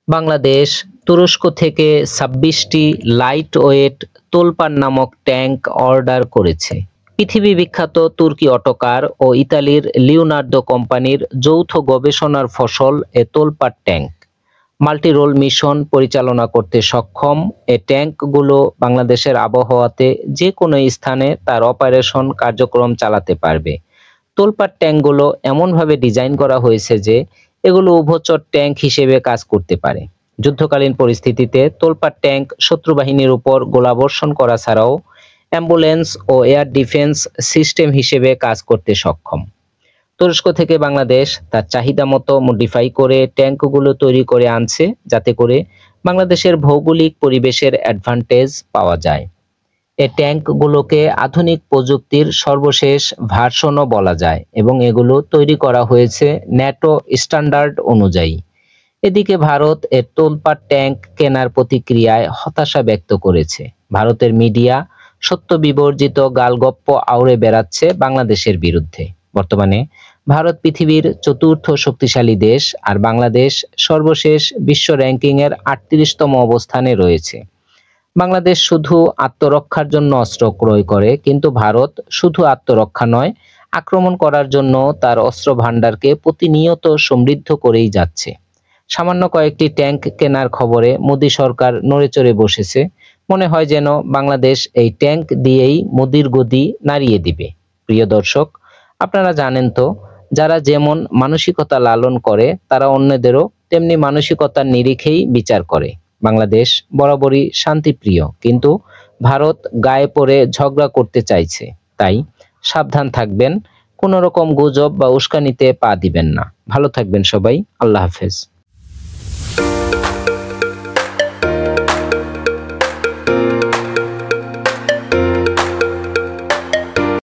বাংলাদেশ তুরস্ক থেকে ২৬টি light weight তোলপার নামক ট্যাঙ্ক অর্ডার করেছে। পৃথিবী বিখ্যাত তুর্কি অটোকার ও ইতালির লিওনার্দো কোম্পানির যৌথ গবেষণার ফসল এ তোলপার ট্যাঙ্ক। মাল্টি রোল মিশন পরিচালনা করতে সক্ষম এ ট্যাঙ্কগুলো বাংলাদেশের আবহাওয়াতে যে কোনো স্থানে তার অপারেশন কার্যক্রম চালাতে পারবে। তোলপার ট্যাঙ্কগুলো এমনভাবে ডিজাইন করা হয়েছে যে এগুলো উভচর ট্যাঙ্ক হিসেবে কাজ করতে পারে। যুদ্ধকালীন পরিস্থিতিতে তোলপার ট্যাঙ্ক শত্রু বাহিনীর উপর গোলাবর্ষণ করা ছাড়াও অ্যাম্বুলেন্স ও এয়ার ডিফেন্স সিস্টেম হিসেবে কাজ করতে সক্ষম। তুরস্ক থেকে বাংলাদেশ তার চাহিদা মতো মডিফাই করে ট্যাঙ্কগুলো তৈরি করে আনছে, যাতে করে বাংলাদেশের ভৌগোলিক পরিবেশের অ্যাডভান্টেজ পাওয়া যায়। এই ট্যাঙ্কগুলোকে আধুনিক প্রযুক্তির সর্বশেষ ভার্সনও বলা যায় এবং এগুলো তৈরি করা হয়েছে ন্যাটো স্ট্যান্ডার্ড অনুযায়ী। এদিকে ভারত এর তোলপাড় ট্যাঙ্ক কেনার প্রতিক্রিয়ায় হতাশা ব্যক্ত করেছে। ভারতের মিডিয়া সত্য বিবর্জিত গালগপ্প আউড়ে বেড়াচ্ছে বাংলাদেশের বিরুদ্ধে। বর্তমানে ভারত পৃথিবীর চতুর্থ শক্তিশালী দেশ, আর বাংলাদেশ সর্বশেষ বিশ্ব র্যাঙ্কিংয়ের ৩৮তম অবস্থানে রয়েছে। বাংলাদেশ শুধু আত্মরক্ষার জন্য অস্ত্র ক্রয় করে, কিন্তু ভারত শুধু আত্মরক্ষা নয়, আক্রমণ করার জন্য তার অস্ত্র ভান্ডারকে প্রতিনিয়ত সমৃদ্ধ করেই যাচ্ছে। সামান্য কয়েকটি ট্যাঙ্ক কেনার খবরে মোদি সরকার নড়েচড়ে বসেছে। মনে হয় যেন বাংলাদেশ এই ট্যাঙ্ক দিয়েই মোদির গদি নাড়িয়ে দিবে। প্রিয় দর্শক, আপনারা জানেন তো, যারা যেমন মানসিকতা লালন করে তারা অন্যদেরও তেমনি মানসিকতার নিরিখেই বিচার করে। বাংলাদেশ বরাবরই শান্তিপ্রিয়, কিন্তু ভারত গায়ে পড়ে ঝগড়া করতে চাইছে। তাই সাবধান থাকবেন, কোনো রকম গুজব বা উস্কানিতে পা দিবেন না। ভালো থাকবেন সবাই। আল্লাহ হাফেজ।